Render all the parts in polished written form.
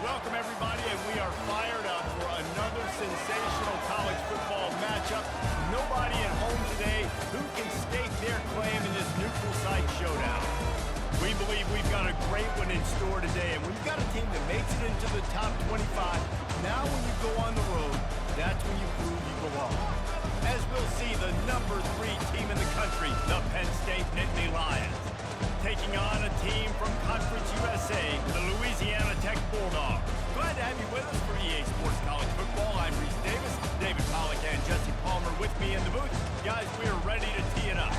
Welcome, everybody, and we are fired up for another sensational college football matchup. Nobody at home today who can stake their claim in this neutral site showdown. We believe we've got a great one in store today, and we've got a team that makes it into the top 25. Now when you go on the road, that's when you prove you belong. As we'll see, the number 3 team in the country, the Penn State Nittany Lions, taking on a team from Conference USA, the Louisiana Tech Bulldogs. Glad to have you with us for EA Sports College Football. I'm Reese Davis, David Pollack and Jesse Palmer with me in the booth. Guys, we are ready to tee it up.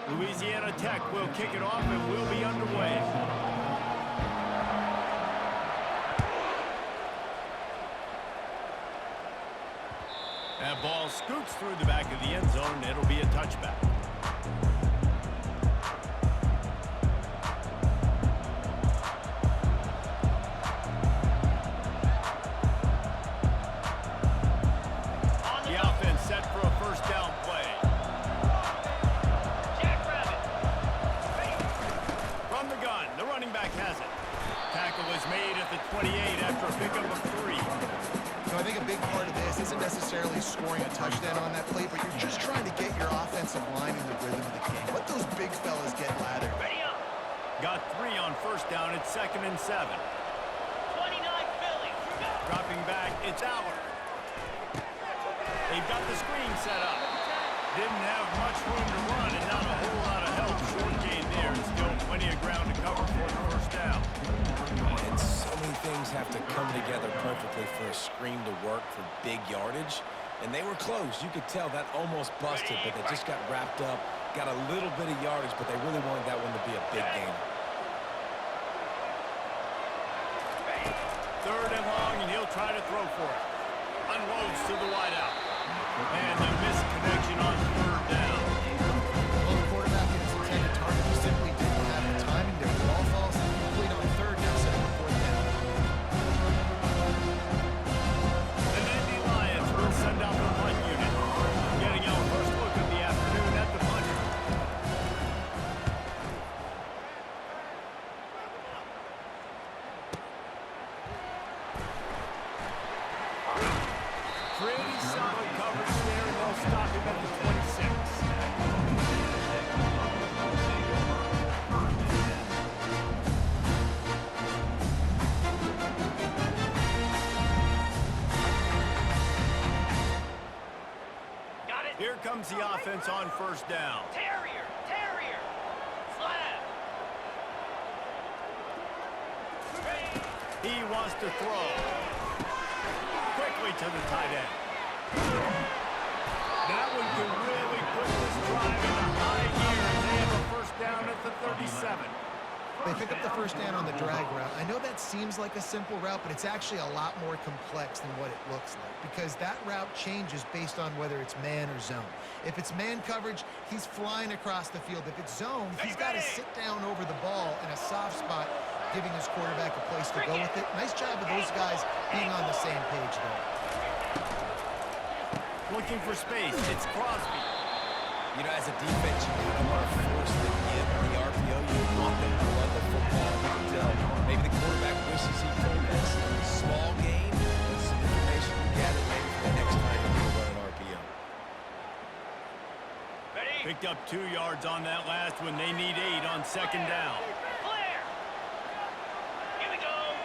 Louisiana Tech will kick it off and we'll be underway. That ball scoots through the back of the end zone. It'll be a touchback. The offense set for a first down play. The running back has it. Tackle is made at the 28 after a pickup of 3. So I think a big part of this isn't necessarily scoring a touchdown on that play, but you're just trying to get your offensive line in the rhythm of the game. Let those big fellas get lathered. Ready up. Got 3 on first down. It's 2nd and 7. 29 Philly. Dropping back. It's Howard. They've got the screen set up. Didn't have much room to run and not a whole lot of help. Short gain there and still plenty of ground to cover for the first down. And so many things have to come together perfectly for a screen to work for big yardage. And they were close. You could tell that almost busted, but they just got wrapped up, got a little bit of yardage, but they really wanted that one to be a big game. 3rd and long, and he'll try to throw for it. Unloads to the wideout. And the missed connection on 3rd down. Well, the quarterback and his intended target just simply didn't have the timing. Their ball falls complete on 3rd down, setting up 4th down. The Nittany Lions will send out the punt unit. Getting our first look of the afternoon at the punter. Pretty solid coverage there, and they'll stop him at the 26. Got it. Here comes the offense on first down. Terrier. Slab. He wants to throw. Quickly to the tight end. That one can really put this drive into high gear as they have a first down at the 37. They pick up the first down on the drag route. I know that seems like a simple route, but it's actually a lot more complex than what it looks like because that route changes based on whether it's man or zone. If it's man coverage, he's flying across the field. If it's zone, he's got to sit down over the ball in a soft spot, giving his quarterback a place to go with it. Nice job of those guys being on the same page there. Looking for space. It's Crosby. You know, as a defense, you want to force the give the RPO. You want them to run the football. You can tell maybe the quarterback wishes he told this small game, but some information you gather maybe for the next time you run an RPO. Ready. Picked up 2 yards on that last one. They need 8 on 2nd down. Clear. Here we go.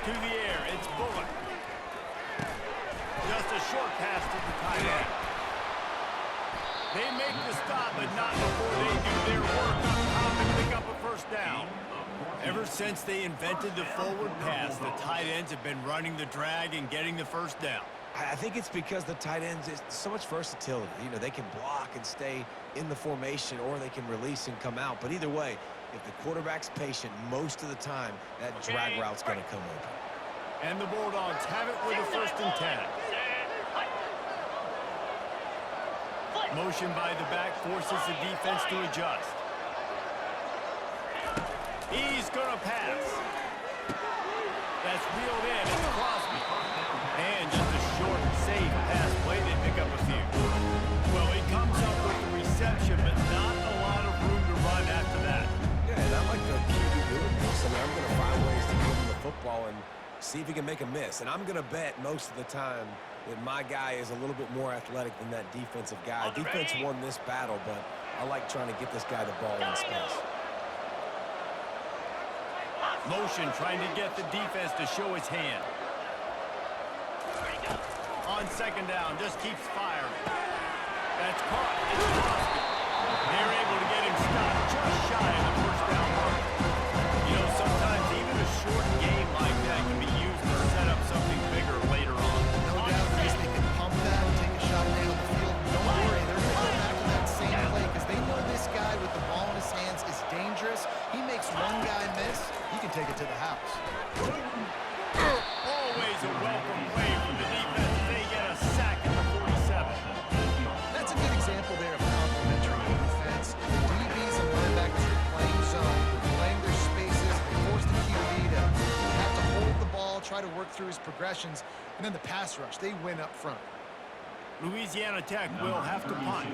To the air. It's Bullock. Just a short pass to the tight end. They make the stop, but not before they do their work up top and pick up a first down. Ever since they invented the forward pass, the tight ends have been running the drag and getting the first down. I think it's because the tight ends is so much versatility. You know, they can block and stay in the formation, or they can release and come out. But either way, if the quarterback's patient most of the time, that drag route's going to come open. And the Bulldogs have it with a 1st and 10. Motion by the back forces the defense to adjust. He's going to pass. That's reeled in. It's Crosby. And just a short, safe pass play. They pick up a few. Well, he comes up with the reception, but not a lot of room to run after that. Yeah, and I like the QB doing this. I mean, I'm going to find ways to give him the football and see if he can make a miss. And I'm going to bet most of the time that my guy is a little bit more athletic than that defensive guy. Defense won this battle, but I like trying to get this guy the ball in space. Motion trying to get the defense to show his hand. On second down, just keeps firing. That's caught. It's Crosby. They're able to get him stopped just shy of the first down mark. You know, sometimes even a short game like that can be used to set up something bigger later on. No doubt, Reese, they can pump that and take a shot down the field. Don't worry, they're going to go back to that same play because they know this guy with the ball in his hands is dangerous. He makes one guy miss, he can take it to the house. Always a welcome play from the defense. They get a sack at the 47. That's a good example there of complementary defense. The DBs and linebackers are playing zone, playing their spaces. They force the QB to have to hold the ball, try to work through his progressions, and then the pass rush. They win up front. Louisiana Tech will have to punt.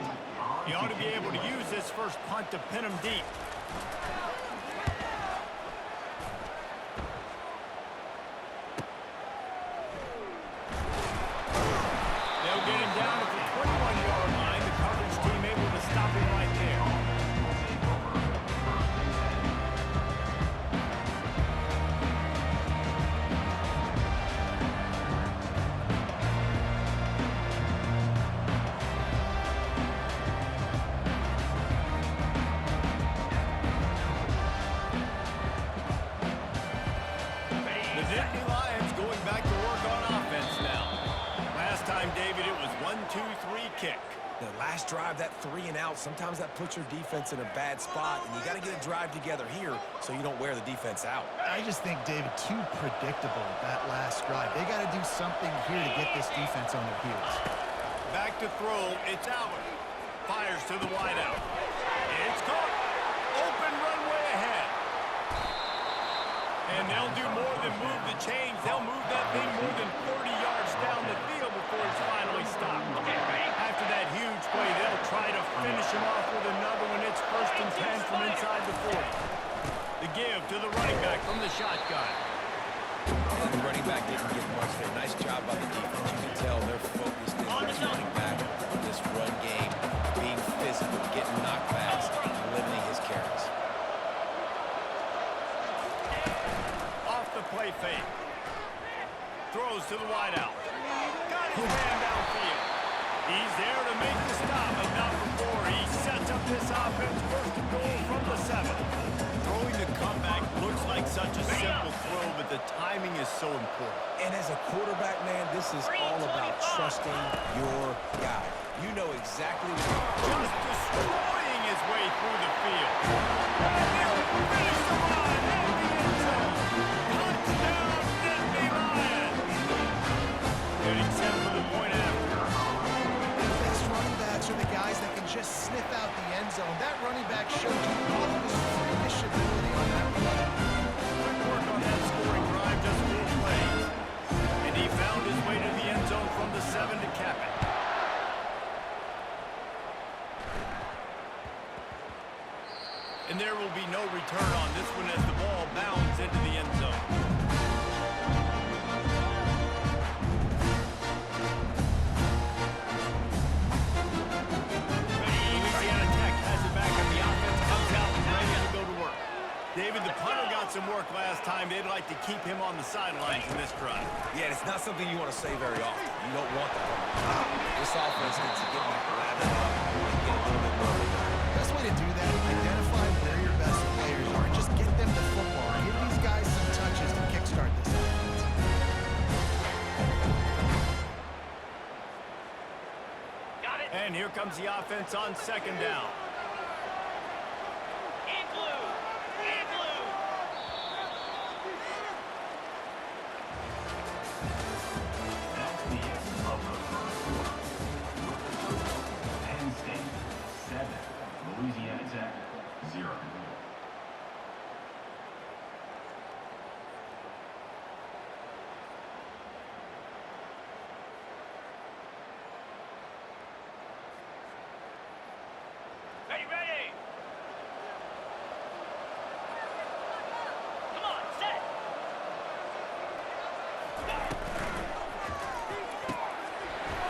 He ought to be able to use this first punt to pin him deep. They'll get him down at the 21-yard line. The coverage team able to stop him right there. The Nittany Lions going back to work on offense now. Last time, David, it was 1-2-3 kick. The last drive, that 3 and out, sometimes that puts your defense in a bad spot, and you got to get a drive together here so you don't wear the defense out. I just think, David, too predictable that last drive. They got to do something here to get this defense on their heels. Back to throw. It's Allen. Fires to the wideout. It's caught. Open runway ahead. And they'll do more than move the chains. They'll move that thing more than 30 yards down the field before it's finally stopped. After that huge play, they'll try to finish him off with another one. It's 1st and 10 from inside the 40. The give to the running back from the shotgun. And the running back didn't get much there. Nice job by the defense. You can tell they're focused in on this running back on this run game, being physical, getting knockbacks, and limiting his carries. Off the play fake. Throws to the wideout. Got his man downfield. He's there to make the stop, but not before. He sets up this offense 1st and goal from the 7. Throwing the comeback looks like such a simple throw, but the timing is so important. And as a quarterback, man, this is all about trusting your guy. You know exactly what Just destroying his way through the field. And he'll finish the run in the end zone. Touchdown, Nittany Lions. Getting set for the point after. The best running backs are the guys that can just sniff out the end zone. That running back showed you all of his freakish ability on that play. Good work on that scoring drive, just 4 plays. And he found his way to the end zone from the 7 to cap it. And there will be no return on this one as the ball bounds into the end zone. Louisiana Tech has it back, and the offense comes out and ready to go to work. David, the punter got some work last time. They'd like to keep him on the sidelines in this drive. Yeah, it's not something you want to say very often. You don't want the ball. This offense needs to get back lathered up and get a little bit more. Best way to do that, identify where your best players are and just get them the football. Give these guys some touches to kickstart this offense. Got it. And here comes the offense on second down. In blue. In blue. Penn State 7, Louisiana Tech 0.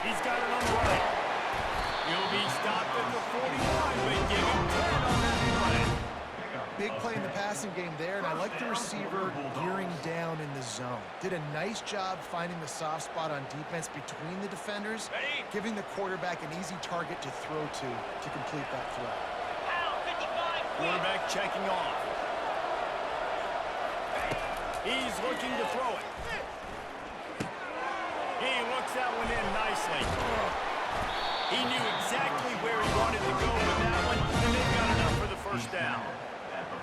He's got it on the right. He'll be stopped at the 41, but give him 10 on that play. Big play in the passing game there, and I like the receiver gearing down in the zone. Did a nice job finding the soft spot on defense between the defenders, giving the quarterback an easy target to throw to complete that throw. Quarterback checking off. He's looking to throw it. He looks that one in nicely. He knew exactly where he wanted to go with that one, and they've got enough for the first down.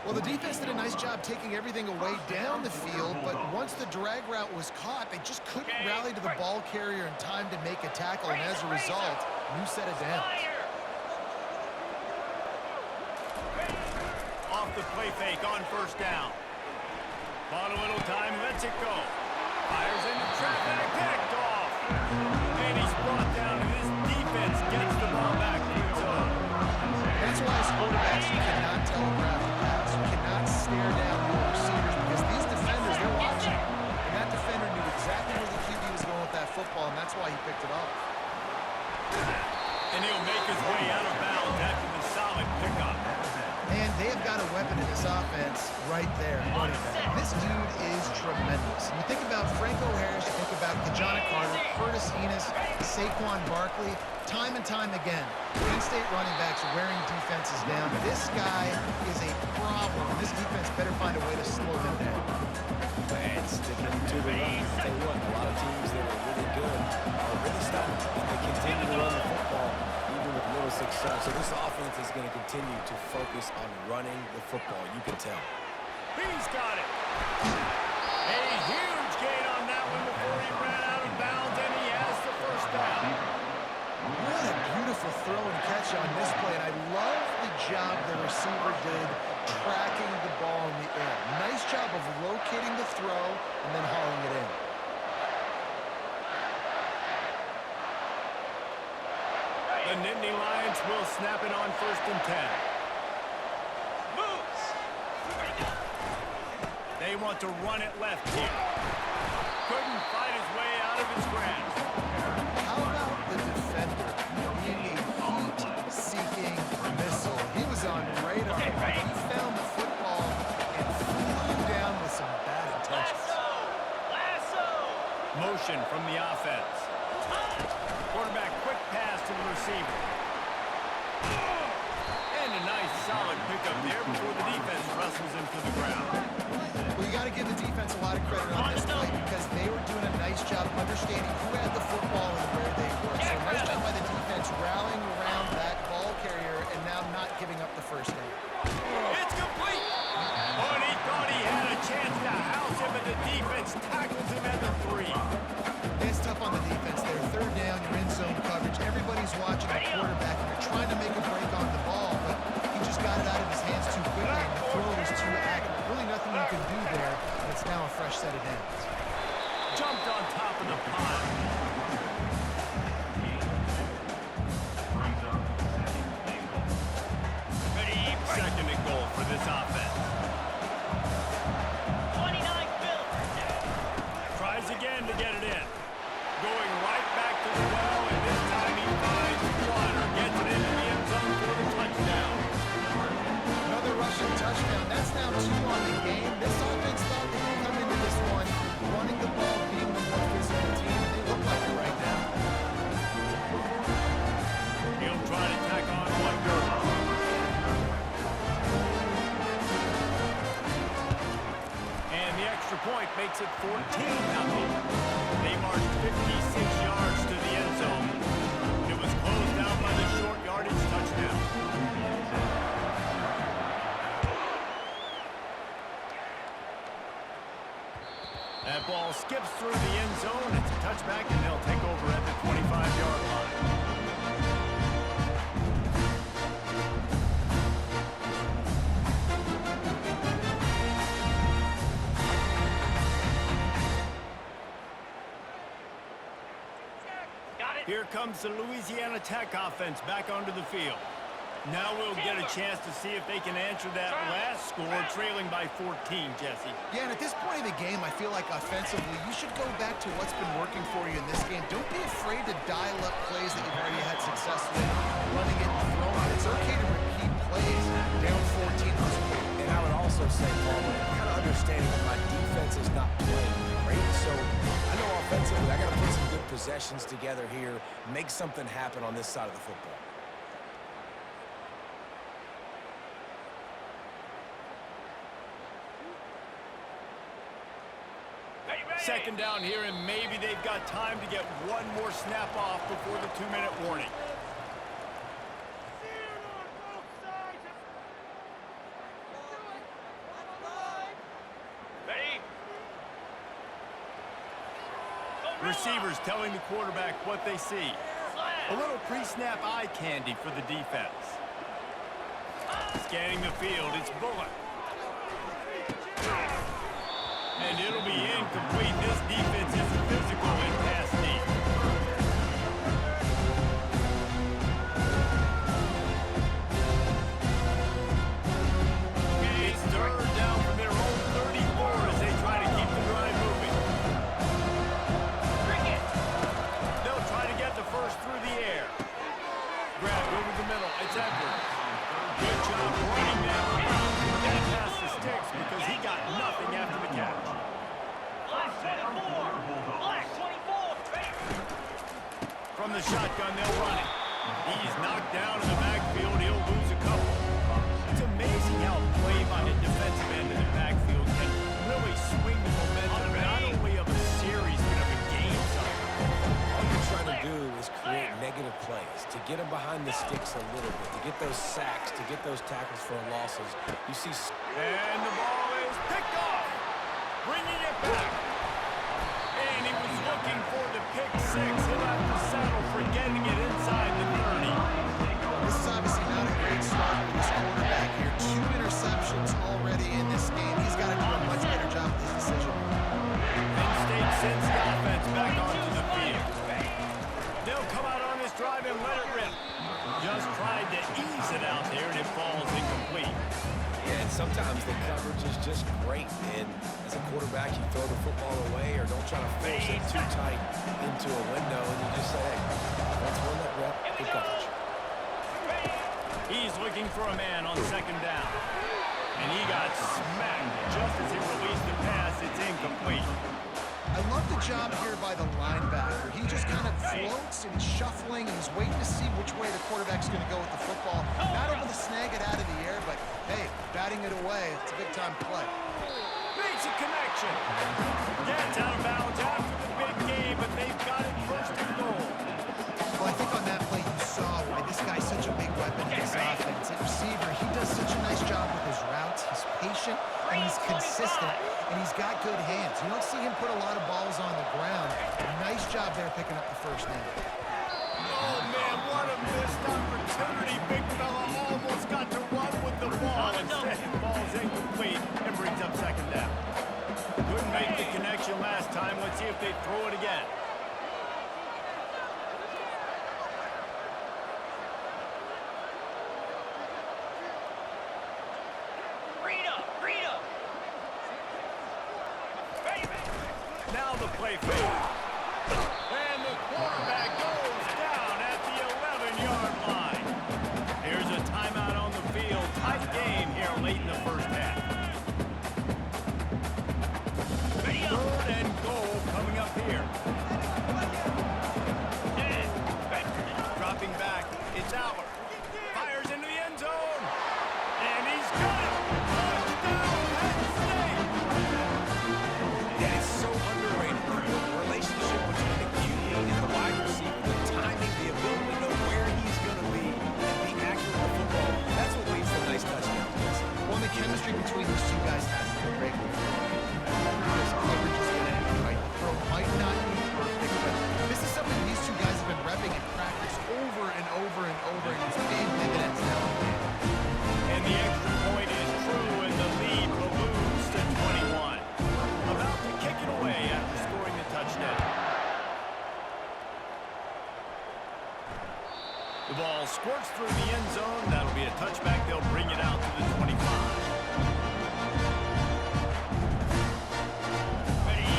Well, the defense did a nice job taking everything away down the field, but once the drag route was caught, they just couldn't rally to the ball carrier in time to make a tackle, and as a result, new set of downs. Off the play fake on first down. Bought a little time, lets it go. Fires into traffic, picked off. And he's brought down, and his defense gets the ball back to its own. That's why as quarterbacks, you cannot telegraph the pass. You cannot stare down your receivers because these defenders, they're watching. And that defender knew exactly where the QB was going with that football, and that's why he picked it off. And he'll make his way out of bounds after the solid pickup. And they have got a weapon in this offense right there. This dude is tremendous. You think about Franco Harris, you think about Kajana Carter, Curtis Enos, Saquon Barkley. Time and time again, Penn State running backs are wearing defenses down. This guy is a problem. This defense better find a way to slow them down. And sticking to the run. I'll tell you what, a lot of teams that are really good are really stubborn. And they continue to run the football even with little success. So this offense is going to continue to focus on running the football. You can tell. He's got it. A huge gain on that one before he ran out of bounds, and he has the first down. What a beautiful throw and catch on this play, and I love the job the receiver did tracking the ball in the air. Nice job of locating the throw and then hauling it in. The Nittany Lions will snap it on 1st and 10. Moves. They want to run it left here. Couldn't fight his way out of his grasp. How about the defender being a heat-seeking missile? He was on radar. He found the football and flew down with some bad intentions. Lasso. Motion from the offense. Quarterback quick pass to the receiver. And a nice solid pickup there before the defense wrestles him to the ground. Well, you got to give the defense a lot of credit on this play because they were doing a nice job understanding who had the football and where they were. So nice job by the defense rallying around that ball carrier and now not giving up the first down. It's complete. Oh, and he thought he had a chance to house him, but the defense tackles him at the 3. It's tough on the defense there. Third down, you're in zone coverage. Everybody's watching the quarterback, and you're trying to make a break on the ball, but he just got it out of his hands too quickly, and the throw was too accurate. Really nothing you can do there, and it's now a fresh set of downs. Jumped on top of the pile. Second and goal for this offense. 29 Phillips. Tries again to get it in. Going right back to the well, and this time he finds Water. Gets it into the end zone for the touchdown. Another rushing touchdown. That's now 2 on the game. This offense thought they could come into this one running the ball, being the more physical team, and they look like it right now. He'll try to tack on one girl. And the extra point makes it 14-0. They marched 56 yards to the end zone. It was closed out by the short yardage touchdown. That ball skips through the end zone. It's a touchback, and they'll take over at the 25-yard line. Got it. Here comes the Louisiana Tech offense back onto the field. Now we'll get a chance to see if they can answer that last score, trailing by 14, Jesse. Yeah, and at this point of the game, I feel like offensively, you should go back to what's been working for you in this game. Don't be afraid to dial up plays that you've already had success with, running it and throwing it. It's okay to repeat plays down 14 on this game. And I would also say, Paul, I'm kind of understanding that my defense is not playing great, so I know offensively I got to put some good possessions together here, make something happen on this side of the football. Second down here, and maybe they've got time to get one more snap off before the 2-minute warning. Ready? Receivers telling the quarterback what they see. A little pre-snap eye candy for the defense. Scanning the field, it's Bullock. And it'll be incomplete. This defense is physical in pass deep. It's third down from their own 34 as they try to keep the drive moving. They'll try to get the first through the air. Grabbed over the middle. It's Edwards. Good job running that around. That pass the sticks because he got nothing after the catch. Black 24. Black 24. From the shotgun, they'll run it. He's knocked down in the backfield. He'll lose a couple. It's amazing how play by the defensive end of the backfield can really swing the momentum, not only of a series, but of a game sometimes. All you're trying to do is create negative plays, to get them behind the sticks a little bit, to get those sacks, to get those tackles for losses. You see... And the ball is picked off, bringing it back. And he was looking for the pick six. He'll have to settle for getting it inside the 30. This is obviously not a great start for this quarterback here. 2 interceptions already in this game. He's got to do a much better job with his decision. Penn State sends the offense back onto the field. They'll come out on this drive and let it rip. Just tried to ease it out there, and it falls incomplete. Yeah, and sometimes the coverage is just great, and as a quarterback, you throw the football away or don't try to force it too tight into a window, and you just say, hey, let's win that rep, good coverage. He's looking for a man on second down. And he got smacked just as he released the pass. It's incomplete. I love the job here by the linebacker. He just kind of floats and he's shuffling and he's waiting to see which way the quarterback's going to go with the football. Not able to snag it out of the air, but hey, batting it away, it's a big time play. Makes a connection. Gets out of bounds after the big game, but they've got it first and goal. Well, I think on that play you saw why this guy's such a big weapon in this offense. At receiver, he does such a nice job with his routes. He's patient and he's consistent and he's got good hands. You don't see him put a lot of balls on the ground. Nice job there picking up the first down. Oh, man, what a missed opportunity. Big fella almost got to run with the ball. Instead, it falls incomplete and brings up second down. Couldn't make the connection last time. Let's see if they throw it again. Now the play fake. And the quarterback goes down at the 11-yard line. Here's a timeout on the field. Tight game here late in the first half. Third and goal coming up here. Dropping back. It's Aller. Fires into the end zone. And he's got it. Touchdown, Penn State. And it's so underrated. The relationship squirts through the end zone. That'll be a touchback. They'll bring it out to the 25.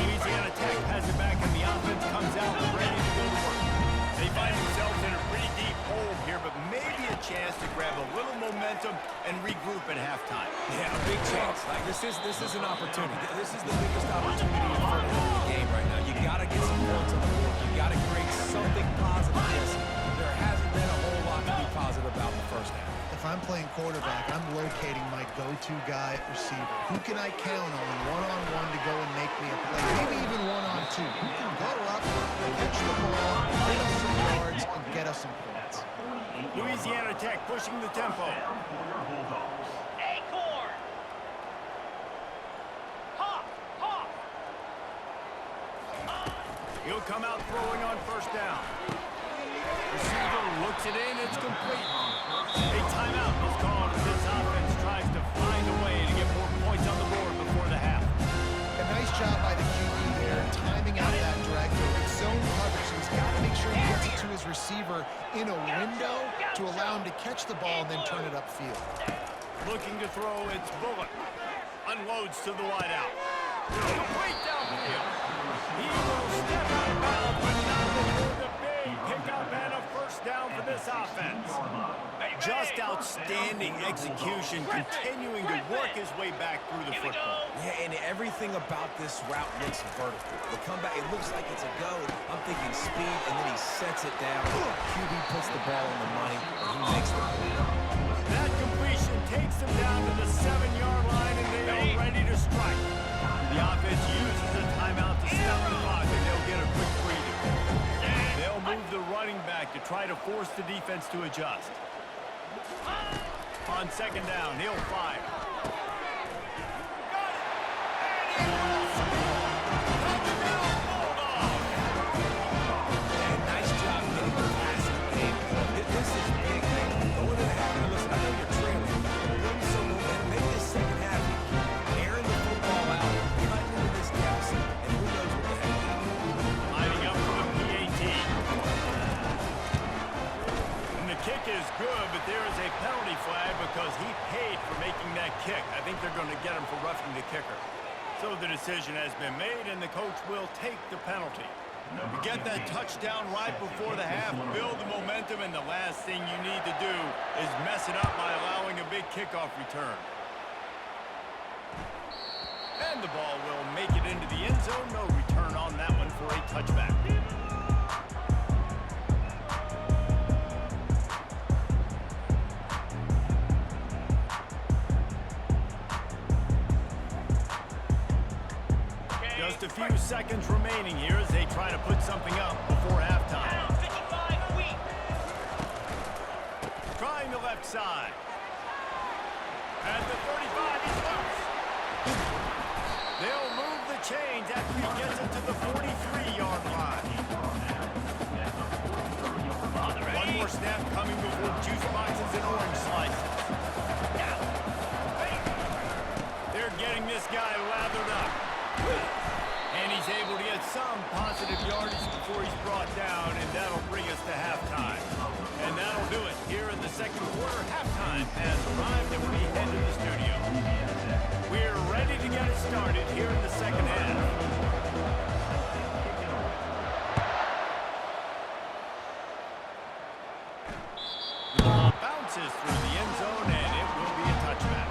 Louisiana Tech has it back, and the offense comes out ready to go to work. They find themselves in a pretty deep hole here, but maybe a chance to grab a little momentum and regroup at halftime. Yeah, a big chance. Like this is an opportunity. This is the biggest opportunity in front of the game right now. You got to get some points on the board. You got to create something positive. Yes, there hasn't been a whole lot to be positive about in the first half. If I'm playing quarterback, I'm locating my go-to guy at receiver. Who can I count on one-on-one to go and make me a play? Maybe even one-on-two. Who can go up, catch the ball, get us some yards, and get us some points. Louisiana Tech pushing the tempo. Acorn. Hop, hop. He'll come out throwing on first down. Receiver looks it in. It's complete. A timeout was called as this offense tries to find a way to get more points on the board before the half. A nice job by the QB there, timing out that drag through. It's zone coverage, so he's got to make sure he gets it to his receiver in a window to allow him to catch the ball and then turn it upfield. Looking to throw, it's Bullock. Unloads to the wideout. Complete downfield. He will step out of bounds, but not before the big pickup and a first down for this offense. Just outstanding execution, continuing to work his way back through the football. Yeah, and everything about this route looks vertical. The comeback, it looks like it's a go. I'm thinking speed, and then he sets it down. QB puts the ball in the money, and he makes the play. That completion takes them down to the 7-yard line, and they are ready to strike. The offense uses a timeout to stop the clock, and they'll get a quick breather. They'll move the running back to try to force the defense to adjust. On second down, he'll fire. And nice job getting the pass in the game. This is big. Going to the half. And listen, I know you're trailing. Bring some momentum. Maybe the second half, airing the football out, cutting into this deficit, and who knows what the heck happens. Lining up for the PAT. And the kick is good, but there is a penalty flag because he paid for making that kick. I think they're going to get him for roughing the kicker. So the decision has been made, and the coach will take the penalty. You get that touchdown right before the half, build the momentum, and the last thing you need to do is mess it up by allowing a big kickoff return. And the ball will make it into the end zone. No return on that one for a touchback. Just a few seconds remaining here as they try to put something up before halftime. Down 55 weak. Trying the left side. At the 35, he's loose. They'll move the chains after he gets it to the 43-yard line. One more snap coming before juice boxes and orange slices. They're getting this guy lathered up. And he's able to get some positive yardage before he's brought down, and that'll bring us to halftime. And that'll do it here in the second quarter. Halftime has arrived, and we head to the studio. We're ready to get it started here in the second half. The ball bounces through the end zone, and it will be a touchback.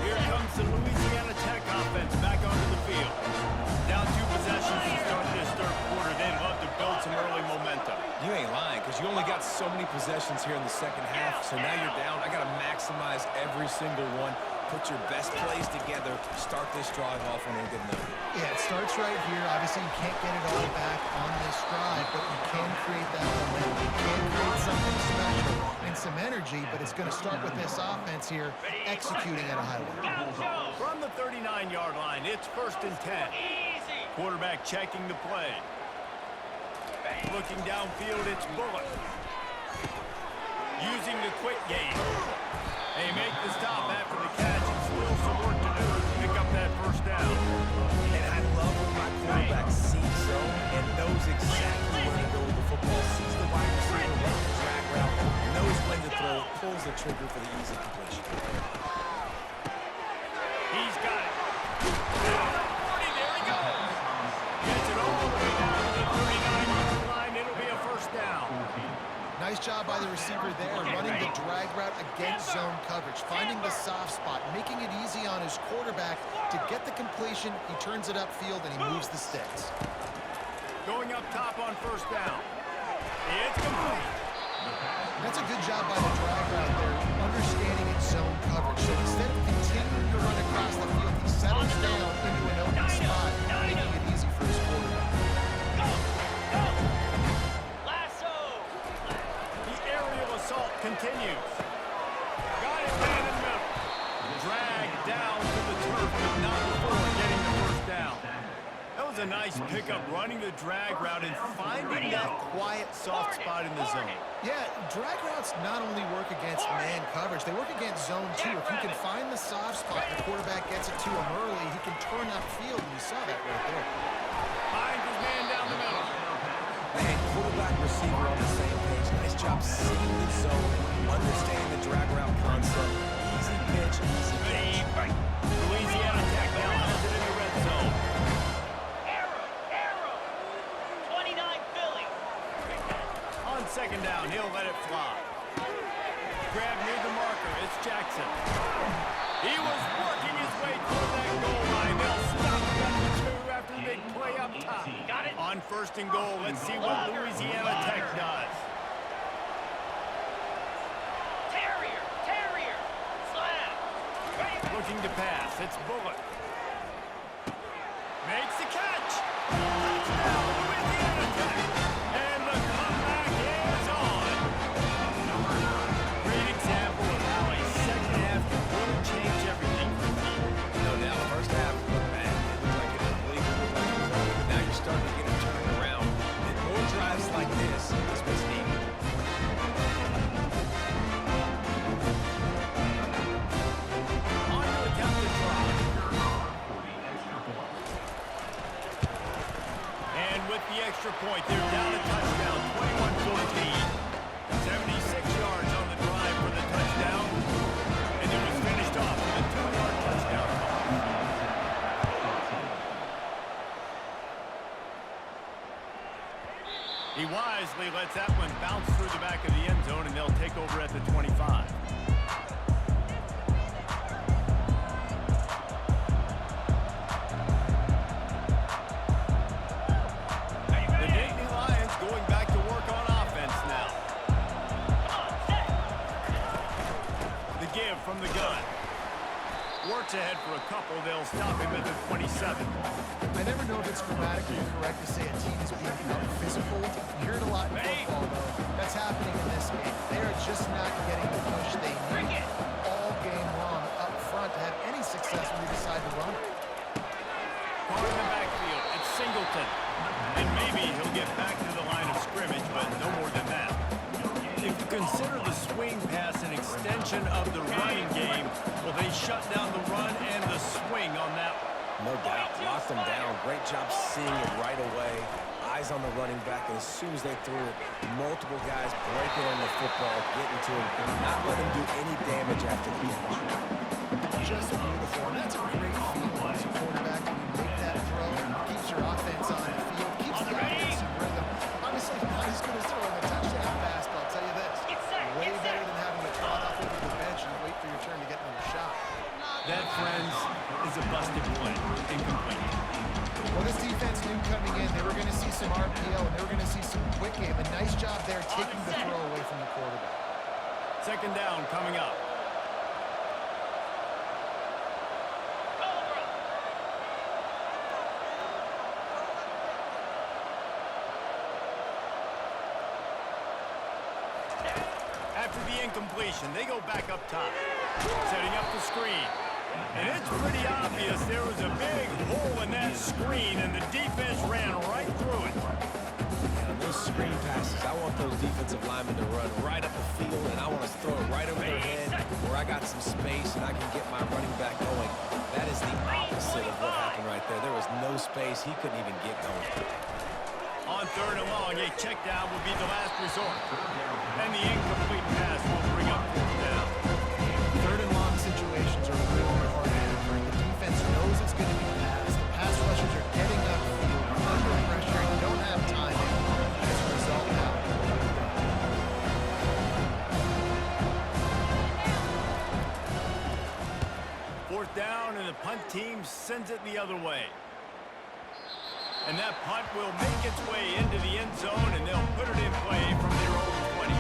Here comes the Louisiana Tech offense back onto the field. Down 2 possessions to start this third quarter. They'd love to build some early momentum. You ain't lying, because you only got so many possessions here in the second half, so now you're down. I got to maximize every single one. Put your best plays together. Start this drive off on a good note. Yeah, it starts right here. Obviously, you can't get it all back on this drive, but you can create that momentum. You can create something special and some energy, but it's going to start with this offense here executing at a high level. From the 39-yard line, it's 1st and 10. Easy. Quarterback checking the play. Looking downfield, it's Bullock. Using the quick game. They make the stop after the catch, and still some work to do to pick up that first down. And I love when my quarterback sees zone and knows exactly where to go with the football, sees the 40, there he goes. Gets it all the way down to the 39-yard line. It'll be a first down. Nice job by the receiver there, running the drag route against zone coverage, finding the soft spot, making it easy on his quarterback to get the completion. He turns it upfield, and he moves the sticks. Going up top on first down. It's complete. That's a good job by the drag route there, understanding its zone coverage. So instead of continuing to run across the field, he settles down into an open spot, making it easy for his quarterback. Go! Go! Lasso! The aerial assault continues. Got his man in the middle. Dragged down to the turf, but not before getting the first down. That was a nice pickup, running the drag route and finding that quiet, soft spot in the zone. Yeah, drag routes not only work against man coverage, they work against zone too. If you can find the soft spot, the quarterback gets it to him early, he can turn upfield, and you saw that right there. Finds his man down the middle. Man, quarterback, receiver on the same page. Nice job seeing the zone, understanding the drag route concept. Easy pitch, easy catch. Louisiana Tech now has it in the red zone. Arrow! 29 Philly. On second down, he'll let it fly. Grab near the marker, it's Jackson. He was working his way toward that goal line. They'll stop him at the 2 after the big play up top. Got it. On first and goal, let's see what Louisiana Tech does. Terrier. Slam. Looking to pass, it's Bullock. Makes the catch. Touchdown, Louisiana Tech. And the comeback is on. Great example of how a second half can really change everything for a team. No doubt, first half looked bad. It looked like it was bleak. It looked like it was over. But now you're starting to get it turned around. And more drives like this is what's needed. On to attempt the try. And with the extra point, they're down a touchdown, 21-14. 76 yards on the drive for the touchdown. And it was finished off with a 2-yard touchdown. He wisely lets that one bounce through the back of the end zone, and they'll take over at the 25. The Nittany Lions going back to work on offense now. The give from the gun. Works ahead for a couple. They'll stop him at the 27. I never know if it's grammatically correct to say a team is being out-physical. You hear it a lot in football, though. That's happening in this game. They are just not getting the push they need all game long up front to have any success when they decide to run it. Caught in the backfield. It's Singleton. And maybe he'll get back to the line of scrimmage, but no more than that. If you consider the swing pass an extension of the running game, well, they shut down the run and the swing on that one. No doubt, locked them down. Great job seeing it right away. Eyes on the running back, and as soon as they threw it, multiple guys breaking on the football, getting to him, not letting him do any damage after the catch. Just beautiful. And that's a great feeling as a quarterback when you make that throw. It keeps your offense on the field, keeps the offense in rhythm. Obviously, not as good as throwing a touchdown pass, but I'll tell you this. Way better than having to trot off over the bench and wait for your turn to get another shot. That, friends, is a busted play. Incomplete. Well, this defense knew coming in they were going to see some RPO and they were going to see some quick game. A nice job there taking the throw away from the quarterback. Second down coming up. After the incompletion, they go back up top, setting up the screen. And it's pretty obvious there was a big hole in that screen, and the defense ran right through it. And on those screen passes, I want those defensive linemen to run right up the field, and I want to throw it right over their head where I got some space and I can get my running back going. That is the opposite of what happened right there. There was no space. He couldn't even get going. On third and long, a check down will be the last resort. And the incomplete pass will bring up fourth down. Third and long situations are really hard to convert. The defense knows it's going to be team sends it the other way. And that punt will make its way into the end zone, and they'll put it in play from their own 20.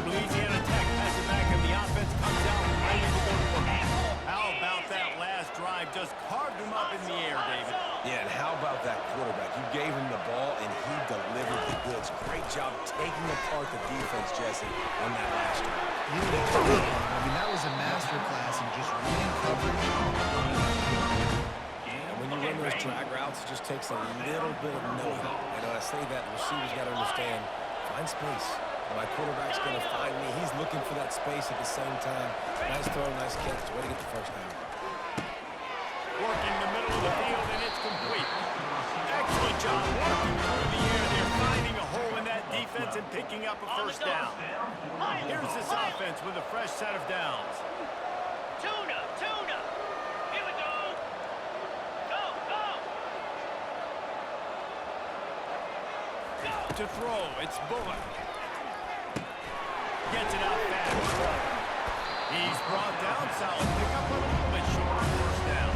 Louisiana Tech has it back, and the offense comes out ready to go to work. How about that last drive? Just carved him up in the air, David. Yeah, and how about that quarterback? You gave him the ball, and he delivered the goods. Great job taking apart the defense, Jesse, on that last drive. I mean, that was a masterclass in just reading coverage. And when you run those drag routes, it just takes a little bit of know-how. And I say that receivers got to understand, find space. My quarterback's going to find me. He's looking for that space at the same time. Nice throw, nice catch. Way to get the first down. Working the middle of the field, and it's complete. Excellent job working through the air. They're finding a hole in that defense and picking up a first down. Here's this offense with a fresh set of downs. Tuna. Here we go. Go. To throw, it's Bullock. Gets it out fast. He's brought down. Solid pickup, a little bit short of first down.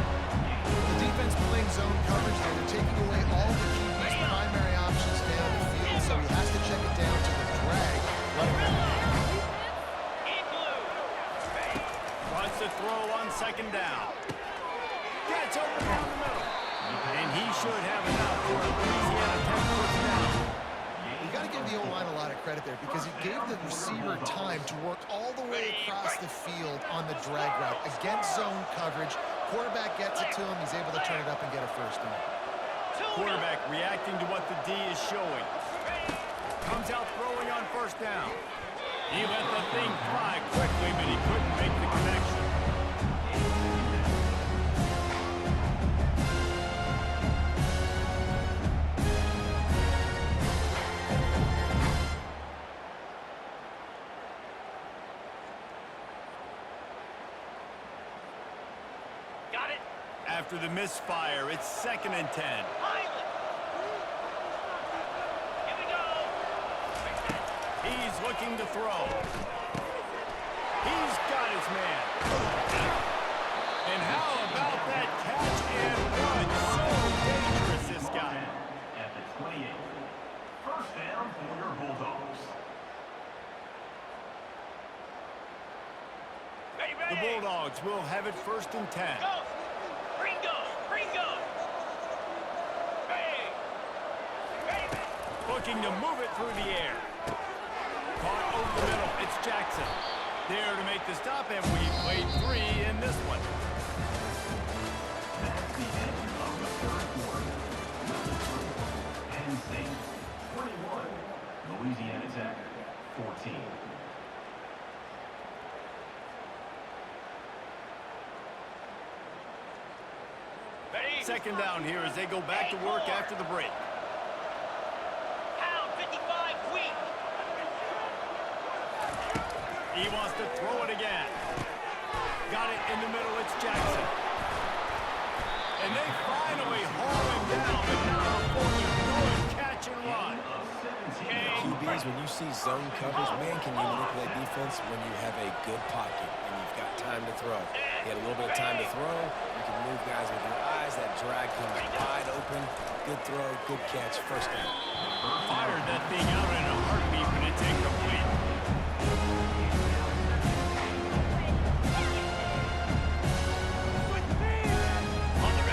The defense playing zone coverage there. They're taking away all the QB's primary options down the field, so he has to check it down to the drag. Wants to throw on second down. Gets open down the middle. And he should have enough for a Louisiana Tech first down. You got to give the O-line a lot of credit there because it gave the receiver time to work all the way across the field on the drag route against zone coverage. Quarterback gets it to him. He's able to turn it up and get a first down. Quarterback reacting to what the D is showing. Comes out throwing on first down. He let the thing fly quickly, but he couldn't make the connection. Got it. After the misfire, it's 2nd and 10. Highland. Here we go. He's looking to throw. He's got his man. And how about that catch and run? So dangerous, this guy. At the 28. First down for your Bulldogs. Ready. The Bulldogs will have it 1st and 10. Go. Ringo. Ready. Looking to move it through the air. Caught over the middle. It's Jackson. There to make the stop, and we played 3 in this one. That's the end of the third quarter. Penn State 21, Louisiana Tech 14. Ready. Second down here as they go back to work after the break. Pound 55 weak. He wants to throw it again. Got it in the middle. It's Jackson. And they finally haul him down, but not before the good catch and run. QBs, when you see zone coverage, man, can you manipulate defense when you have a good pocket and you've got time to throw. You had a little bit of time to throw. You can move guys with your eyes. That drag comes wide open. Good throw, good catch, first down. Fired that thing out in a heartbeat, but it's incomplete.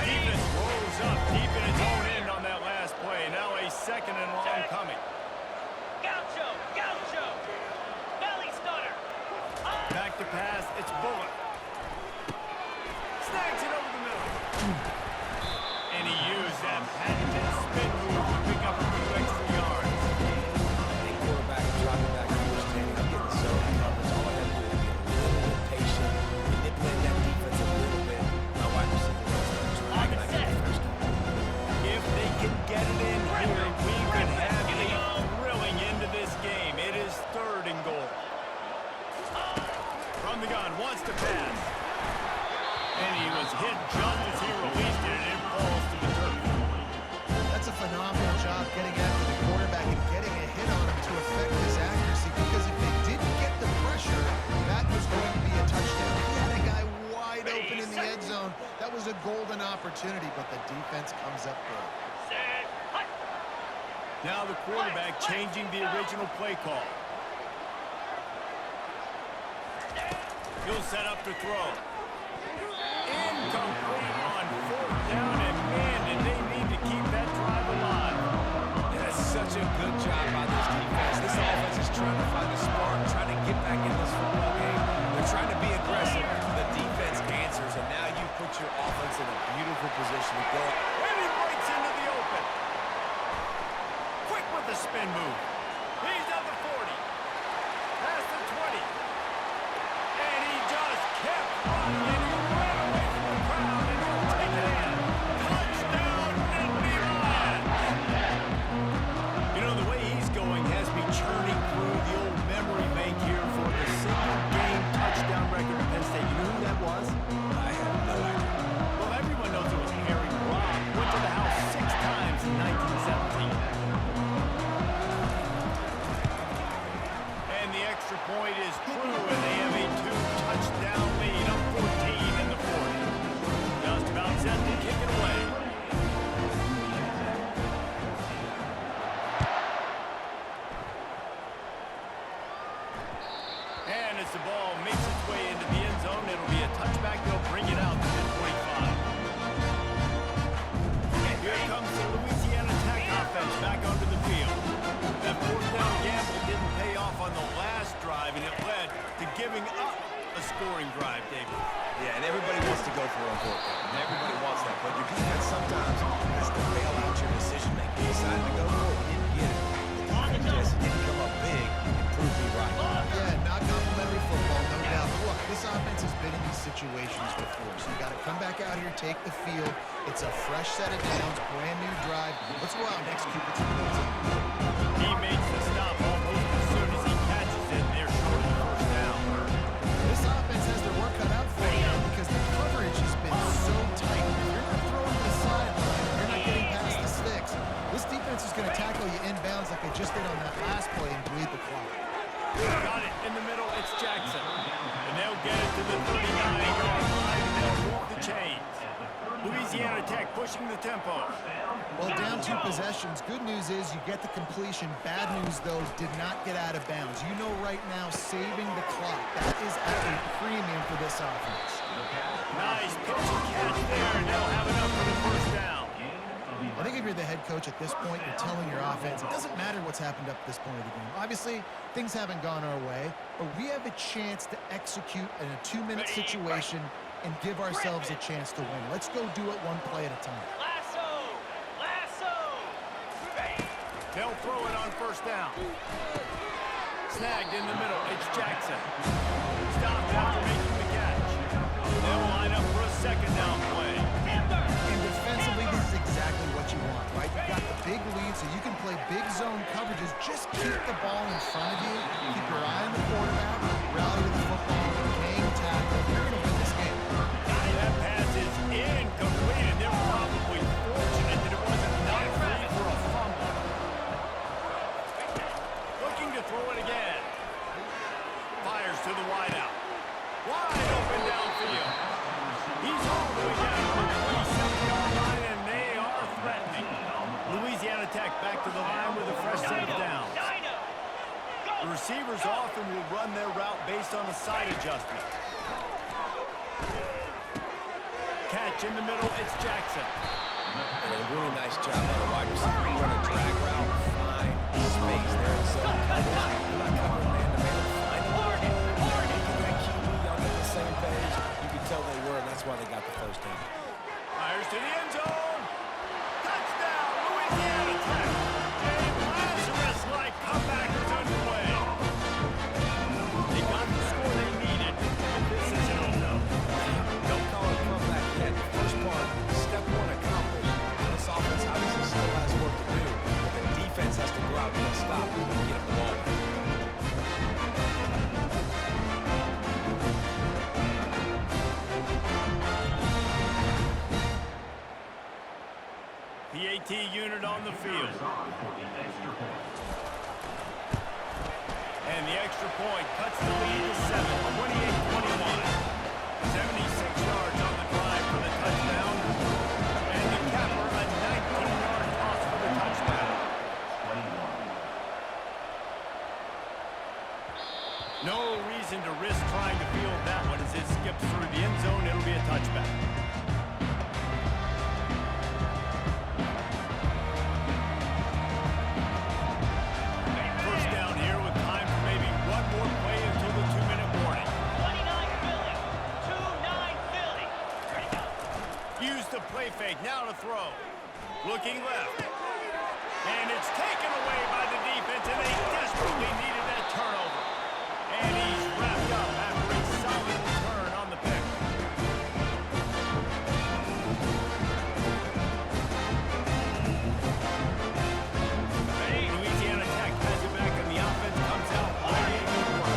Defense rolls up deep in its own end on that last play. Now a 2nd and long coming. Gaucho. Belly stunner. Back to pass. It's Bullock. Snags it over the middle. And he used that patented spin move to pick up a few extra yards. Big quarterback dropping back understanding. I'm getting zone coverage. All I have to do is be a little bit patient, manipulate that defense a little bit. My wide receiver is drag, and I get the first down. If they can get it in here, we could have a thrilling end to this game. It is 3rd and goal. From the gun, wants to pass. And he was hit just as he released it, and it falls to the turf. That's a phenomenal job getting after the quarterback and getting a hit on him to affect his accuracy, because if they didn't get the pressure was a golden opportunity, but the defense comes up big. Set. Hut. Now the quarterback changing the original play call. He'll set up to throw. Incomplete on 4th down, and man, did they need to keep that drive alive. That's such a good job by this defense. This offense is trying to find the spark, trying to get back in this football game. They're trying to be aggressive. The defense answers, and now you put your offense in a beautiful position to go. And he breaks into the open. Quick with the spin move. He's at the 40. Past the 20. And he just kept running, and he ran away from the crowd, and he'll take it in. Touchdown, Nittany Lions! You know, the way he's going has me churning through the old memory bank here for the single-game touchdown record of Penn State. You know who that was? I have no idea. Well, everyone knows it was Harry Robb. Went to the house 6 times in 1917. And the extra point is true, and they have a 2-touchdown lead, up 14 in the 4th. Just about set to kick it away. And as the ball makes its way into the end zone, it'll be a touchback. They'll bring it out to the 25. Here comes the Louisiana Tech offense back onto the field. That 4th down gamble didn't pay off on the last drive, and it led to giving up a scoring drive, David. Yeah, and everybody wants to go for a 4th down. Everybody wants that, but your defense sometimes has to bail out your decision-making. You decided to go for it, you didn't get it. The defense just didn't come up big and prove me right. Yeah, not complimentary football, no doubt. But look, this offense has been in these situations before, so you got to come back out here, take the field. It's a fresh set of downs, brand new drive. Let's go out and execute the team. He makes the stop almost as soon as he catches it. They're short of the 1st down. This offense has their work cut out for you because the coverage has been so tight. If you're not throwing to the sideline, you're not getting past the sticks. This defense is going to tackle you inbounds like they just did on that last play and bleed the clock. Got it in the middle. It's Jackson. And they'll get it to the 39-yard line, and they'll move the chains. Louisiana Tech pushing the tempo. Well, down 2 possessions. Good news is you get the completion. Bad news, though, did not get out of bounds. You know right now, saving the clock. That is at a premium for this offense. Nice pitch and catch there, and they'll have enough for the 1st down. I think if you're the head coach at this point, you're telling your offense, it doesn't matter what's happened up to this point of the game. Obviously, things haven't gone our way, but we have a chance to execute in a 2-minute situation and give ourselves a chance to win. Let's go do it one play at a time. Lasso. Lasso. Ready. They'll throw it on 1st down. Snagged in the middle. It's Jackson. Stopped after making the catch. They'll line up for a 2nd down play. And defensively, this is exactly what you want, right? You've got the big lead, so you can play big zone coverages. Just keep the ball in front of you. Keep your eye on the quarterback. Rally to the football. Game tackle. You're going to win this game. That pass is incomplete, and they're probably fortunate that it wasn't not free for a fumble. Looking to throw it again. Fires to the wideout. Wide open downfield. He's all the way down to the 27-yard line, and they are threatening. Louisiana Tech back to the line with a fresh set of downs. The receivers often will run their route based on a side adjustment. Catch in the middle, it's Jackson. And a really nice job by the wide receiver. Run a drag route, find space there in zone coverage. You're not covering man-to-man. Find the target. Making that QB, y'all get the same page. You can tell they were, and that's why they got the 1st down. Fires to the end zone. Touchdown, Louisiana Tech. A Lazarus-like comeback is underway. They got the score they needed. This is it. Don't call it a comeback yet. The first part, step 1 accomplished. This offense obviously still has work to do, but the defense has to go out and stop and get them the ball back. PAT unit on the field. And the extra point cuts the lead to 7, 28-21. 76 yards on the drive for the touchdown. going to field that one as it skips through the end zone. It'll be a touchback. First down here with time for maybe one more play until the 2-minute warning. 29 Philly. 2-9 Philly. Ready, go. Use the play fake, now to throw. Looking left. And it's taken away by the defense, and they desperately needed that turnover. And he's wrapped up after a solid return on the pick. Louisiana Tech has it back, and the offense comes out mighty good work.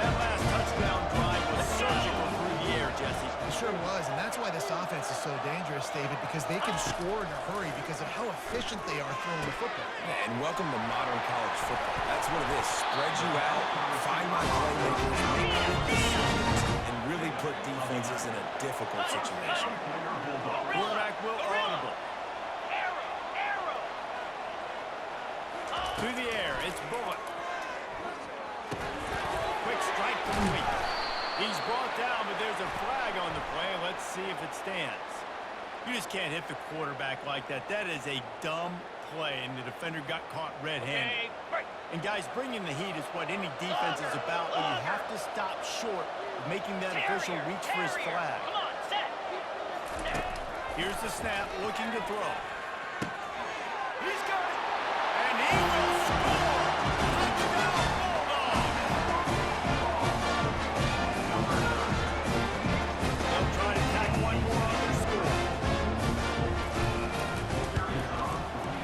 That last touchdown drive was surgical through the air, Jesse. It sure was, and that's why this offense is so dangerous, David, because they can score in a hurry because of how efficient they are throwing the football. And welcome to modern college football. That's what it is. Spread you out, find my playmakers, make good decisions, and really put defenses in a difficult situation. Quarterback will audible. Arrow. To the air, it's Bullock. Quick strike to the weak. He's brought down, but there's a flag on the play. Let's see if it stands. You just can't hit the quarterback like that. That is a dumb play, and the defender got caught red-handed. Okay, break. And guys, bringing the heat is what any defense is about, but you have to stop short of making that official reach for his flag. Come on, set. Here's the snap, looking to throw. He's got it, and he will score! Touchdown, Bulldogs! They'll try to tack one more on their score.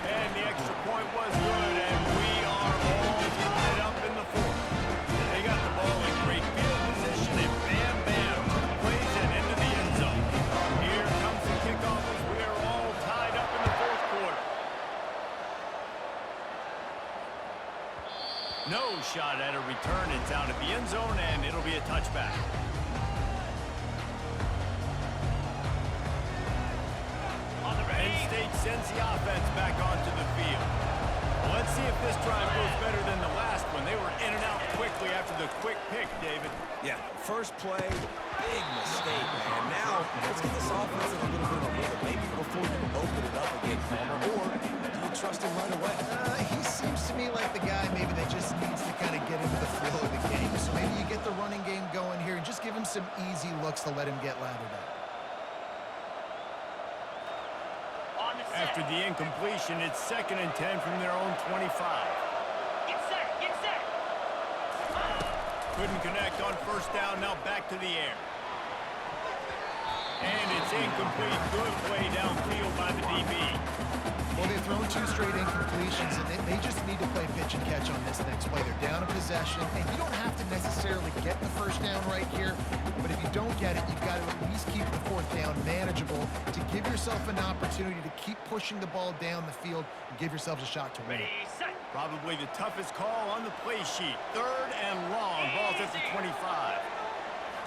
And the extra point was good, and we are all tied up in the fourth. They got the ball in great field position, and bam, bam, 2 plays and into the end zone. Here comes the kickoff as we are all tied up in the fourth quarter. No shot at a return. It's out of the end zone, and it'll be a touchback. On the ready. Penn State sends the offense back onto the field. Well, let's see if this drive goes better than the last one. They were in and out quickly after the quick pick, David. Yeah, first play, big mistake, man. Now, let's get this offense in a little bit of a rhythm. Maybe before you open it up again, Palmer, or do you trust him right away? He seems to me like the guy maybe that just needs to kind of get into the flow of the game. So maybe you get the running game going here and just give him some easy looks to let him get lathered up. On the set. After the incompletion, it's 2nd and 10 from their own 25. Get set. Couldn't connect on first down, now back to the air. And it's incomplete. Good play downfield by the DB. Well, they've thrown 2 straight incompletions, and they just need to play pitch and catch on this next play. They're down a possession, and you don't have to necessarily get the first down right here, but if you don't get it, you've got to at least keep the 4th down manageable to give yourself an opportunity to keep pushing the ball down the field and give yourselves a shot to win. Ready, set. Probably the toughest call on the play sheet. 3rd and long. Ball's at the 25.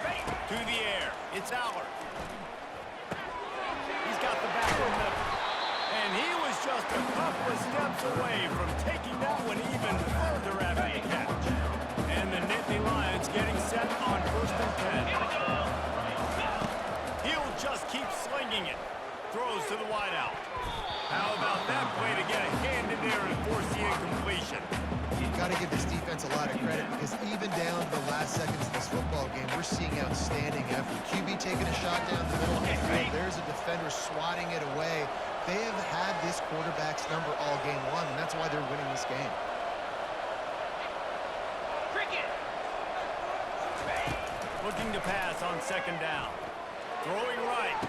Ready. To the air. It's Allard. He's got the back of the... And he was just a couple of steps away from taking that one even further after the catch. And the Nittany Lions getting set on 1st and 10. He'll just keep slinging it. Throws to the wideout. How about that play to get a hand in there and force the incompletion? You've got to give this defense a lot of credit because even down to the last seconds of this football game, we're seeing outstanding effort. QB taking a shot down the middle of the field. There's a defender swatting it away. They have had this quarterback's number all game long, and that's why they're winning this game. Cricket. Ready. Looking to pass on 2nd down. Throwing right.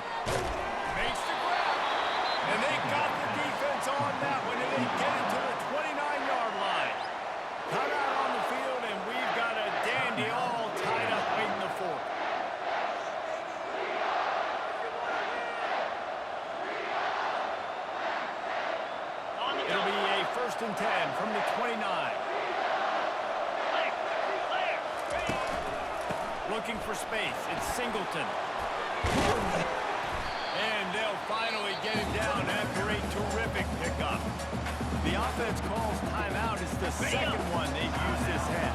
Makes the grab. And they got the defense on that one, and they get it to the 29-yard line. Cut out on the field, and we've got a dandy all tied up late in the fourth. It'll be a 1st and 10 from the 29. Clear. Ready. Looking for space. It's Singleton. And they'll finally get it down after a terrific pickup. The offense calls timeout. It's the second one they've used this half.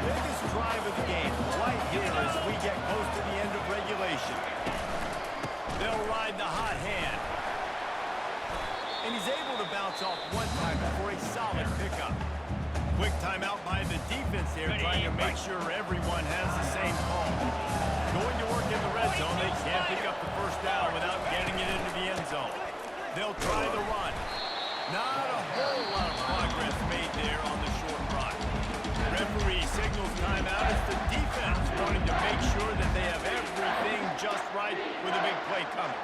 Biggest drive of the game right here as we get close to the end of regulation. They'll ride the hot hand. And he's able to bounce off one time for a solid pickup. Quick timeout by the defense there, trying to make sure everyone has the same call. Going to work in the red zone, they can't pick up the first down without getting it into the end zone. They'll try the run. Not a whole lot of progress made there on the short run. Referee signals timeout as the defense wanting to make sure that they have everything just right with a big play coming.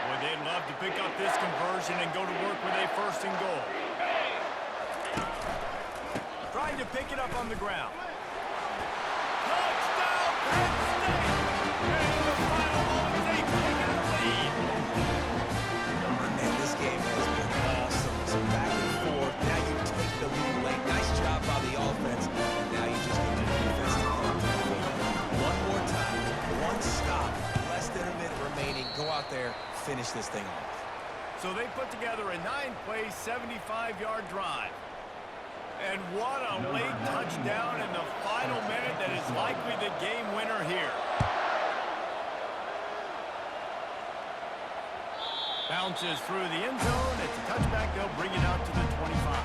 Boy, they'd love to pick up this conversion and go to work with a first and goal. Trying to pick it up on the ground. Touchdown, Penn State! And the final moment, they pick up the lead. Man, this game has been awesome. Some back and forth. Now you take the lead late. Nice job by the offense. And now you just need your defense to come to the field. One more time. One stop. Less than a minute remaining. Go out there, finish this thing off. So they put together a 9-play, 75-yard drive. And what a late touchdown in the final minute that is likely the game winner here. Bounces through the end zone. It's a touchback. They'll bring it out to the 25.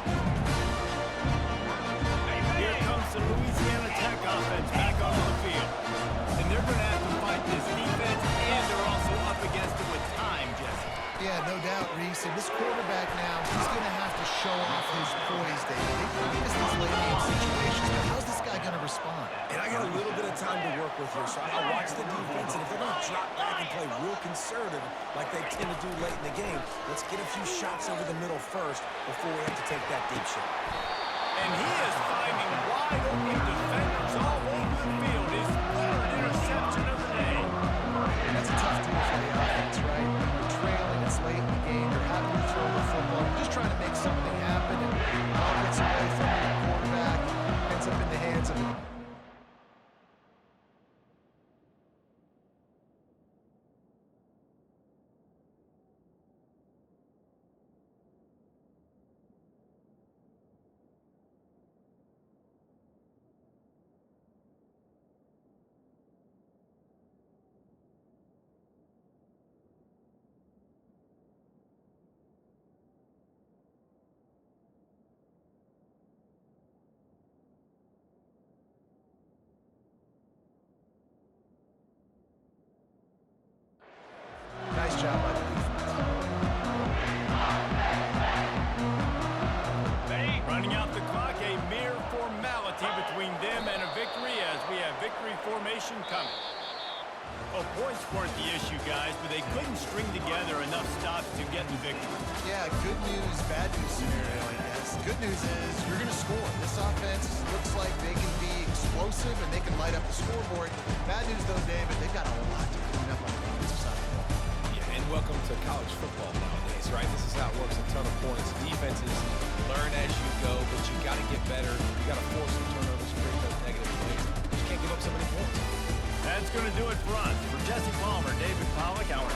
Here comes the Louisiana Tech offense back onto the field. And they're going to have to fight this defense, and they're also up against it with time, Jesse. Yeah, no doubt, Reese. And this quarterback now, he's going to have to show off his poise, David. They practice these late-game situations, but how's this guy going to respond? And I got a little bit of time to work with here, so I watch the defense, and if they're going to drop back and play real conservative like they tend to do late in the game, let's get a few shots over the middle first before we have to take that deep shot. And he is finding wide open defenders all over the field. His third interception of the day. That's a tough deal for the offense, right? They're trailing, it's late in the game, they're having to throw the football, just trying to make something happen, and ball gets away from the quarterback, ends up in the hands of him. Nice job by the defense. Running out the clock, a mere formality between them and a victory as we have victory formation coming. Well, points weren't the issue, guys, but they couldn't string together enough stops to get the victory. Yeah, good news, bad news scenario, I guess. Good news is you're going to score. This offense looks like they can be explosive and they can light up the scoreboard. Bad news, though, David, they've got a lot to clean up on the defensive side of the ball. Yeah, and welcome to college football nowadays, right? This is how it works, a ton of points. Defenses learn as you go, but you got to get better. You got to force some turnovers, create those negative plays. You can't give up so many points. That's going to do it for us. For Jesse Palmer, David Pollack, our